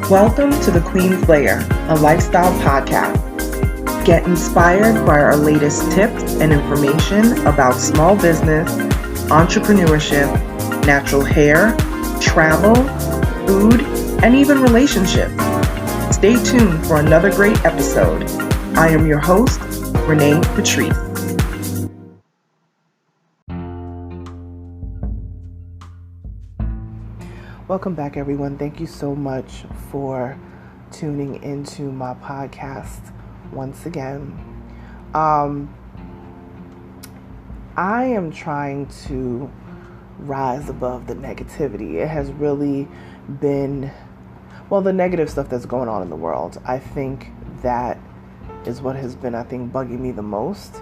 Welcome to The Queen's Lair, a lifestyle podcast. Get inspired by our latest tips and information about small business, entrepreneurship, natural hair, travel, food, and even relationships. Stay tuned for another great episode. I am your host, Renee Patrice. Welcome back, everyone. Thank you so much for tuning into my podcast once again. I am trying to rise above the negativity. It has really been, the negative stuff that's going on in the world. I think that is what has been, bugging me the most.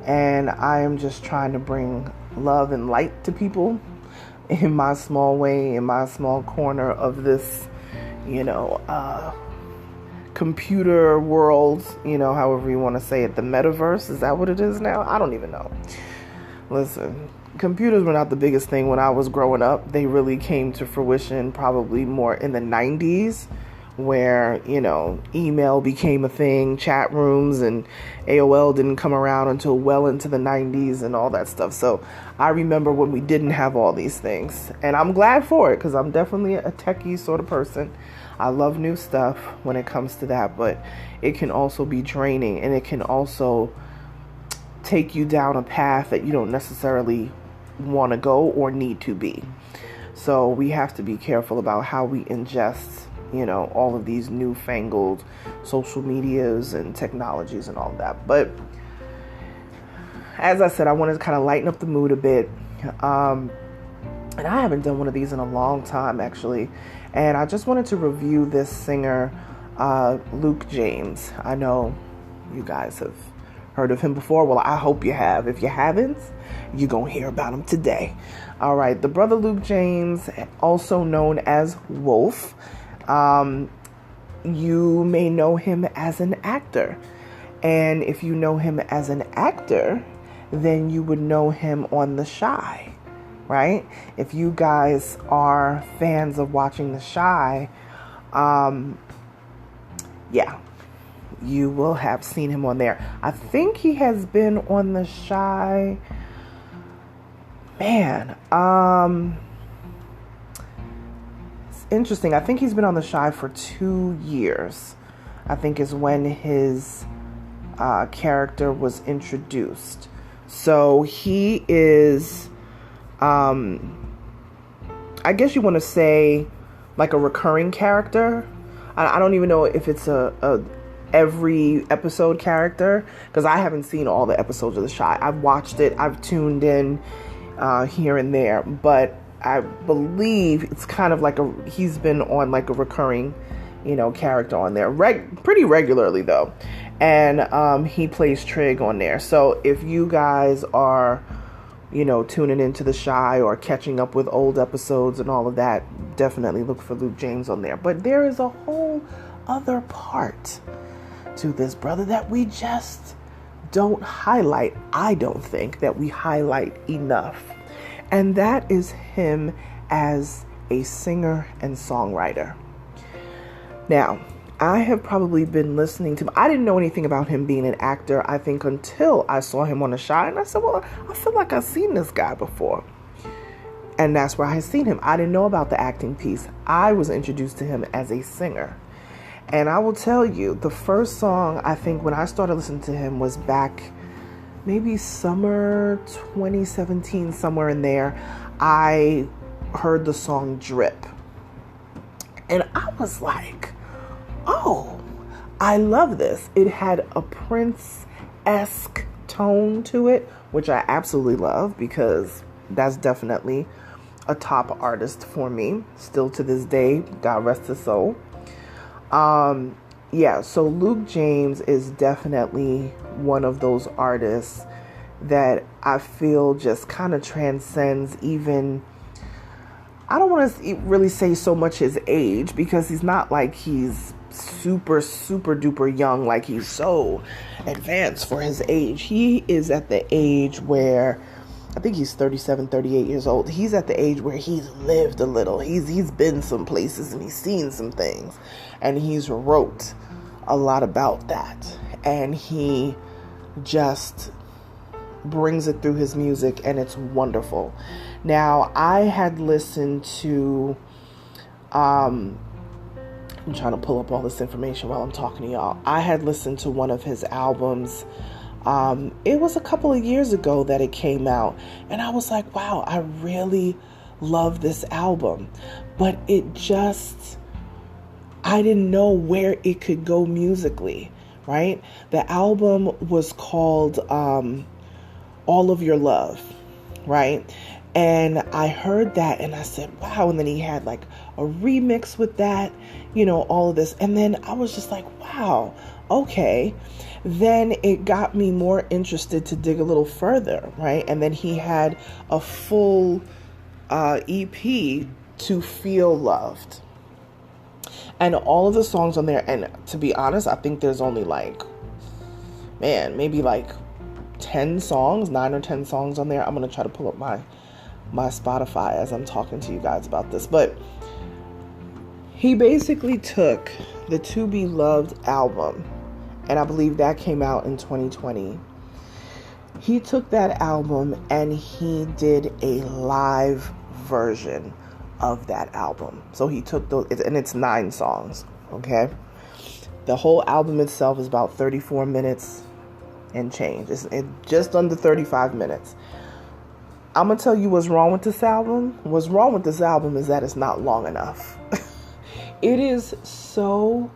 And I am just trying to bring love and light to people in my small way, in my small corner of this, computer world, however you want to say it. The metaverse, is that what it is now? I don't even know. Listen, computers were not the biggest thing when I was growing up. They really came to fruition probably more in the 90s, where, email became a thing, chat rooms, and AOL didn't come around until well into the 90s and all that stuff. So I remember when we didn't have all these things, and I'm glad for it because I'm definitely a techie sort of person. I love new stuff when it comes to that, but it can also be draining, and it can also take you down a path that you don't necessarily want to go or need to be. So we have to be careful about how we ingest all of these newfangled social medias and technologies and all of that. But as I said, I wanted to kind of lighten up the mood a bit. And I haven't done one of these in a long time, actually. And I just wanted to review this singer, Luke James. I know you guys have heard of him before. Well, I hope you have. If you haven't, you're going to hear about him today. All right. The brother Luke James, also known as Wolf. You may know him as an actor. And if you know him as an actor, then you would know him on The Chi, right? If you guys are fans of watching The Chi, you will have seen him on there. I think he has been on The Chi, interesting. I think he's been on The Chi for 2 years. I think is when his character was introduced. So he is, I guess you want to say, like a recurring character. I don't even know if it's a every episode character, because I haven't seen all the episodes of The Chi. I've watched it. I've tuned in here and there, but I believe it's kind of like he's been on like a recurring, character on there pretty regularly though. And he plays Trig on there. So if you guys are, tuning into The Chi or catching up with old episodes and all of that, definitely look for Luke James on there. But there is a whole other part to this brother that we just don't highlight. I don't think that we highlight enough. And that is him as a singer and songwriter. Now, I have probably been listening to him. I didn't know anything about him being an actor, I think, until I saw him on The Chi. And I said, well, I feel like I've seen this guy before. And that's where I had seen him. I didn't know about the acting piece. I was introduced to him as a singer. And I will tell you, the first song, I think, when I started listening to him was back maybe summer 2017, somewhere in there. I heard the song Drip. And I was like, oh, I love this. It had a Prince-esque tone to it, which I absolutely love because that's definitely a top artist for me. Still to this day, God rest his soul. So Luke James is definitely one of those artists that I feel just kind of transcends even, I don't want to really say so much his age, because he's not like he's super duper young, like he's so advanced for his age. He is at the age where I think he's 37, 38 years old. He's at the age where he's lived a little. He's been some places and he's seen some things. And he's wrote a lot about that. And he just brings it through his music, and it's wonderful. Now, I had listened to, I'm trying to pull up all this information while I'm talking to y'all. I had listened to one of his albums. It was a couple of years ago that it came out, and I was like, wow, I really love this album. But I didn't know where it could go musically, right? The album was called All of Your Love, right? And I heard that and I said, wow. And then he had like a remix with that, all of this. And then I was just like, wow, okay. Then it got me more interested to dig a little further, right? And then he had a full EP, To Feel Loved. And all of the songs on there, and to be honest, I think there's only maybe 10 songs, 9 or 10 songs on there. I'm going to try to pull up my Spotify as I'm talking to you guys about this. But he basically took the To Be Loved album, and I believe that came out in 2020. He took that album and he did a live version of that album. So he took and it's 9 songs, okay? The whole album itself is about 34 minutes and change. It's just under 35 minutes. I'm going to tell you what's wrong with this album. What's wrong with this album is that it's not long enough. It is so...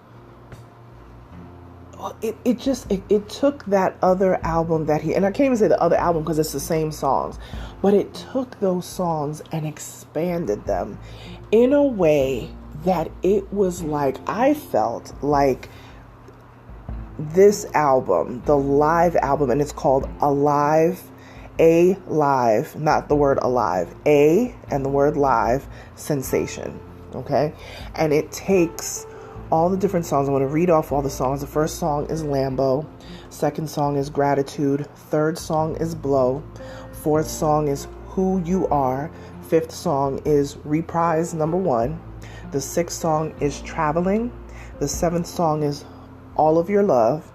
It took that other album that and I can't even say the other album because it's the same songs, but it took those songs and expanded them in a way that it was like, I felt like this album, the live album, and it's called Alive, not the word alive, and the word live, Sensation, okay? And it takes all the different songs. I'm going to read off all the songs. The first song is Lambo. Second song is Gratitude. Third song is Blow. Fourth song is Who You Are. Fifth song is Reprise Number 1. The sixth song is Traveling. The seventh song is All of Your Love.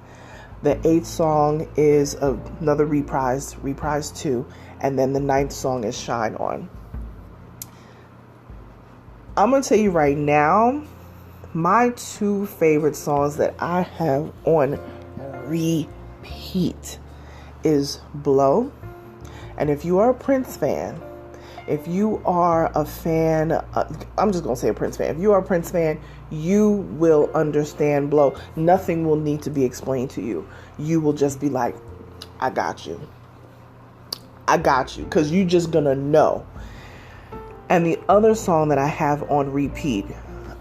The eighth song is another reprise 2. And then the ninth song is Shine On. I'm going to tell you right now, my 2 favorite songs that I have on repeat is Blow. And if you are a Prince fan, if you are a fan, I'm just going to say a Prince fan. If you are a Prince fan, you will understand Blow. Nothing will need to be explained to you. You will just be like, I got you. I got you. Because you're just going to know. And the other song that I have on repeat,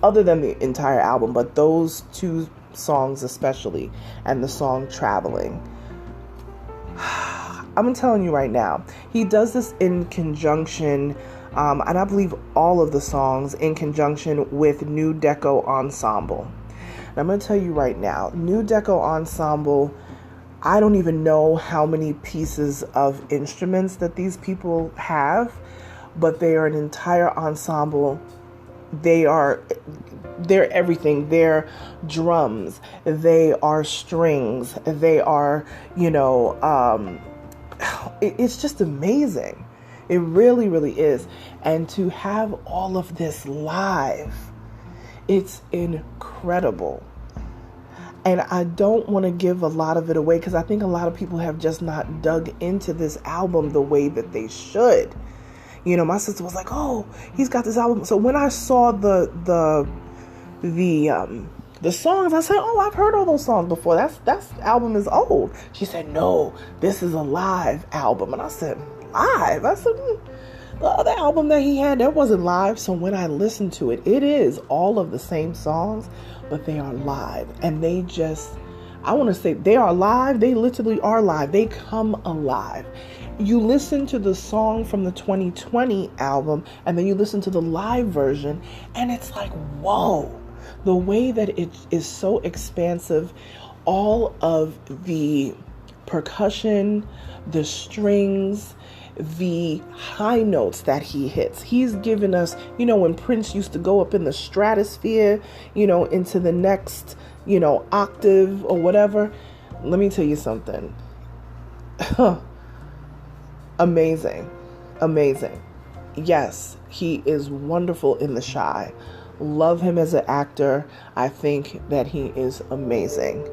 other than the entire album, but those 2 songs especially, and the song Traveling, I'm telling you right now, he does this in conjunction, and I believe all of the songs in conjunction with New Deco Ensemble. And I'm going to tell you right now, New Deco Ensemble, I don't even know how many pieces of instruments that these people have, but they are an entire ensemble. They're everything. They're drums. They are strings. They are, it's just amazing. It really, really is. And to have all of this live, it's incredible. And I don't want to give a lot of it away because I think a lot of people have just not dug into this album the way that they should. My sister was like, oh, he's got this album. So when I saw the songs, I said, oh, I've heard all those songs before. That album is old. She said, no, this is a live album. And I said, live? I said, the other album that he had, that wasn't live. So when I listened to it, it is all of the same songs, but they are live. And they just, I want to say they are live. They literally are live. They come alive. You listen to the song from the 2020 album and then you listen to the live version and it's like, whoa, the way that it is so expansive, all of the percussion, the strings, the high notes that he hits. He's given us, when Prince used to go up in the stratosphere, into the next, octave or whatever. Let me tell you something. Amazing. Yes, he is wonderful in The Chi. Love him as an actor. I think that he is amazing.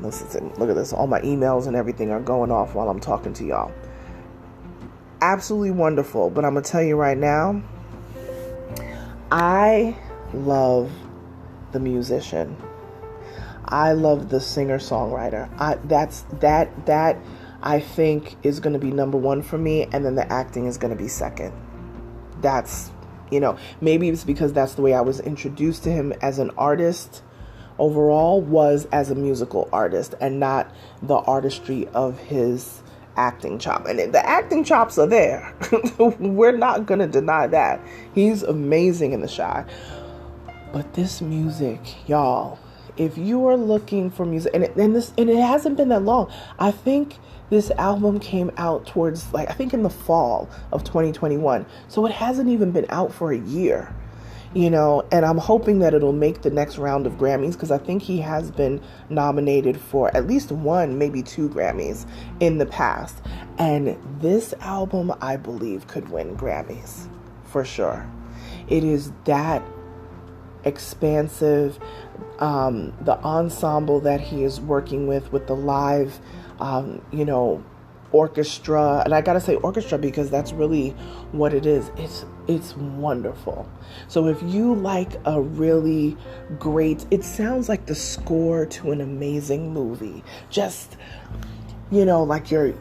Listen, look at this. All my emails and everything are going off while I'm talking to y'all. Absolutely wonderful. But I'm going to tell you right now, I love the musician. I love the singer-songwriter. That I think is going to be number one for me, and then the acting is going to be second. That's, maybe it's because that's the way I was introduced to him as an artist overall, was as a musical artist, and not the artistry of his acting chop. And the acting chops are there. We're not going to deny that. He's amazing in The Chi. But this music, y'all, if you are looking for music, and it hasn't been that long. I think this album came out towards, I think in the fall of 2021. So it hasn't even been out for a year, and I'm hoping that it'll make the next round of Grammys, because I think he has been nominated for at least one, maybe two Grammys in the past. And this album, I believe, could win Grammys for sure. It is that expansive. The ensemble that he is working with the live, orchestra, and I gotta say orchestra because that's really what it is. It's wonderful. So if you like a really great, it sounds like the score to an amazing movie. Just, like you're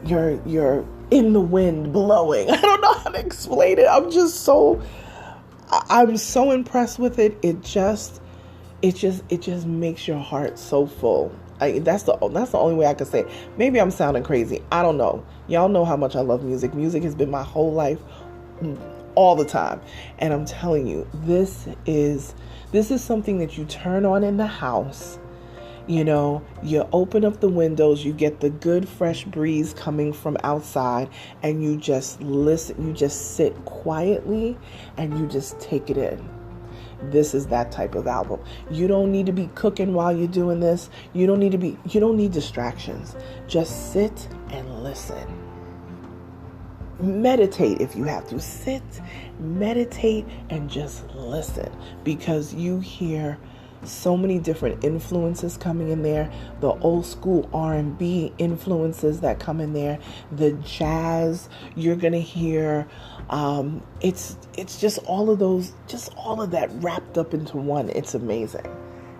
in the wind blowing. I don't know how to explain it. I'm so impressed with it. It just makes your heart so full. That's the only way I can say it. Maybe I'm sounding crazy. I don't know. Y'all know how much I love music. Music has been my whole life, all the time. And I'm telling you, this is something that you turn on in the house. You open up the windows, you get the good fresh breeze coming from outside, and you just listen. You just sit quietly and you just take it in. This is that type of album. You don't need to be cooking while you're doing this. You don't need distractions. Just sit and listen. Meditate if you have to. Sit, meditate, and just listen, because you hear so many different influences coming in there. The old school R&B influences that come in there, the jazz you're gonna hear. It's just all of those, just all of that wrapped up into one. It's amazing.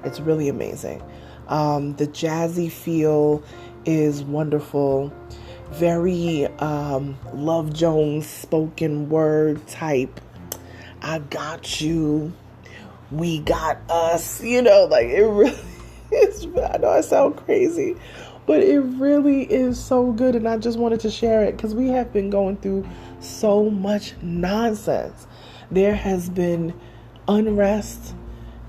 It's really amazing. The jazzy feel is wonderful. Very Love Jones spoken word type. I got you. We got us. It really is. I know I sound crazy, but it really is so good. And I just wanted to share it because we have been going through so much nonsense. There has been unrest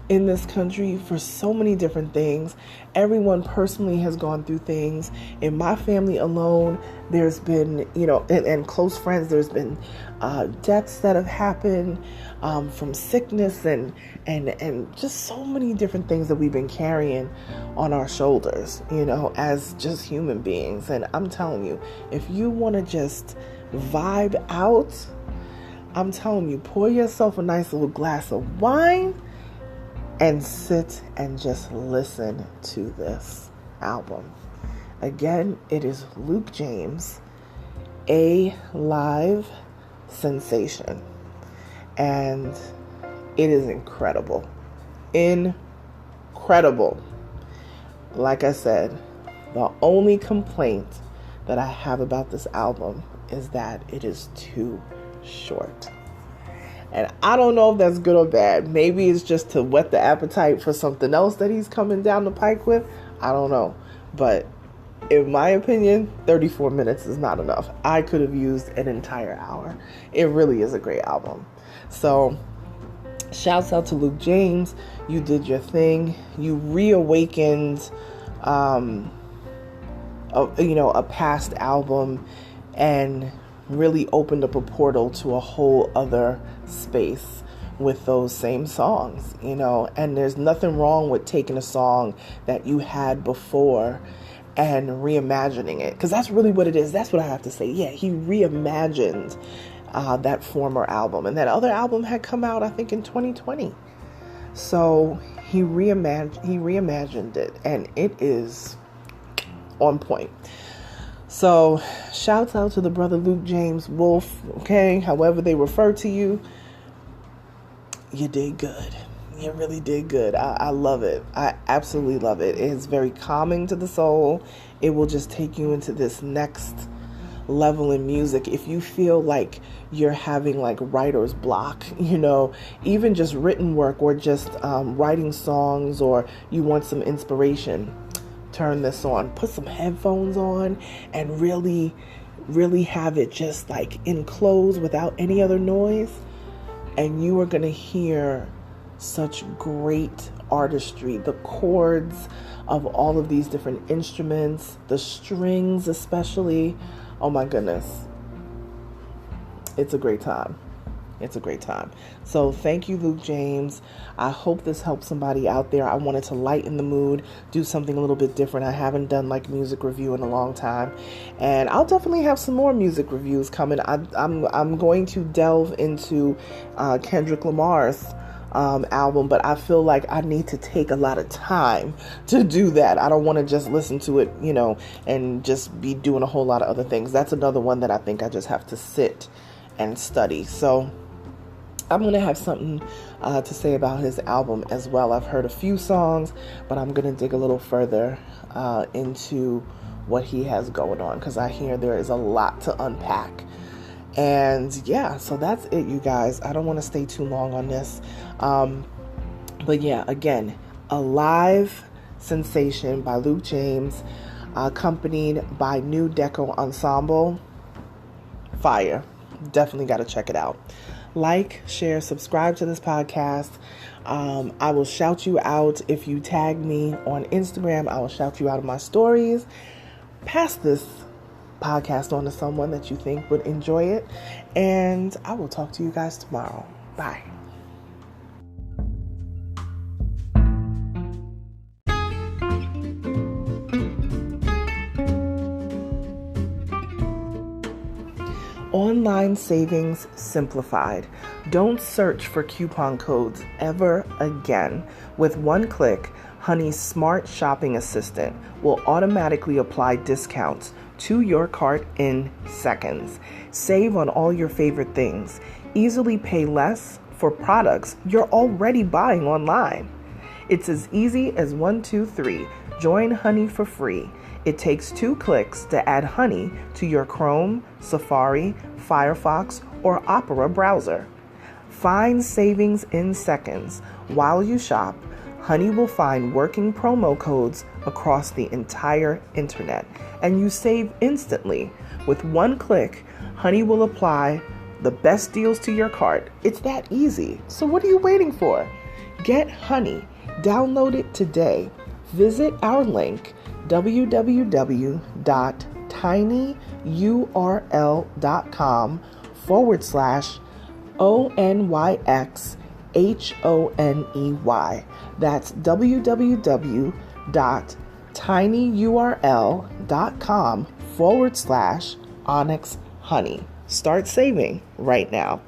in this country for so many different things. Everyone personally has gone through things. In my family alone, there's been, and close friends, there's been deaths that have happened from sickness and just so many different things that we've been carrying on our shoulders, as just human beings. And I'm telling you, if you want to just vibe out, I'm telling you, pour yourself a nice little glass of wine and sit and just listen to this album. Again, it is Luke James, A Live Sensation. And it is incredible. Incredible. Like I said, the only complaint that I have about this album is that it is too short. And I don't know if that's good or bad. Maybe it's just to whet the appetite for something else that he's coming down the pike with. I don't know. But in my opinion, 34 minutes is not enough. I could have used an entire hour. It really is a great album. So, shouts out to Luke James. You did your thing. You reawakened, a past album, and really opened up a portal to a whole other space with those same songs, and there's nothing wrong with taking a song that you had before and reimagining it, because that's really what it is. That's what I have to say. Yeah, he reimagined that former album, and that other album had come out, I think, in 2020. So he reimagined it, and it is on point. So shouts out to the brother Luke James Wolf, okay, however they refer to you. You did good. You really did good. I love it. I absolutely love it. It is very calming to the soul. It will just take you into this next level in music. If you feel like you're having like writer's block, even just written work, or just writing songs, or you want some inspiration, turn this on. Put some headphones on and really, really have it just like enclosed without any other noise. And you are going to hear such great artistry, the chords of all of these different instruments, the strings especially. Oh my goodness. It's a great time. It's a great time. So thank you, Luke James. I hope this helps somebody out there. I wanted to lighten the mood, do something a little bit different. I haven't done like music review in a long time, and I'll definitely have some more music reviews coming. I'm going to delve into Kendrick Lamar's album, but I feel like I need to take a lot of time to do that. I don't want to just listen to it, and just be doing a whole lot of other things. That's another one that I think I just have to sit and study. So I'm going to have something to say about his album as well. I've heard a few songs, but I'm going to dig a little further into what he has going on, because I hear there is a lot to unpack. And yeah, so that's it, you guys. I don't want to stay too long on this. But yeah, again, a live sensation by Luke James, accompanied by New Deco Ensemble. Fire. Definitely got to check it out. Like, share, subscribe to this podcast. I will shout you out if you tag me on Instagram. I will shout you out in my stories. Pass this podcast on to someone that you think would enjoy it. And I will talk to you guys tomorrow. Bye. Online savings simplified. Don't search for coupon codes ever again. With one click, Honey's smart shopping assistant will automatically apply discounts to your cart in seconds. Save on all your favorite things. Easily pay less for products you're already buying online. It's as easy as 1, 2, 3. Join Honey for free. It takes 2 clicks to add Honey to your Chrome, Safari, Firefox, or Opera browser. Find savings in seconds. While you shop, Honey will find working promo codes across the entire internet, and you save instantly. With one click, Honey will apply the best deals to your cart. It's that easy. So what are you waiting for? Get Honey. Download it today. Visit our link, www.tinyurl.com/ONYXHONEY. That's www.tinyurl.com/Onyx Honey. Start saving right now.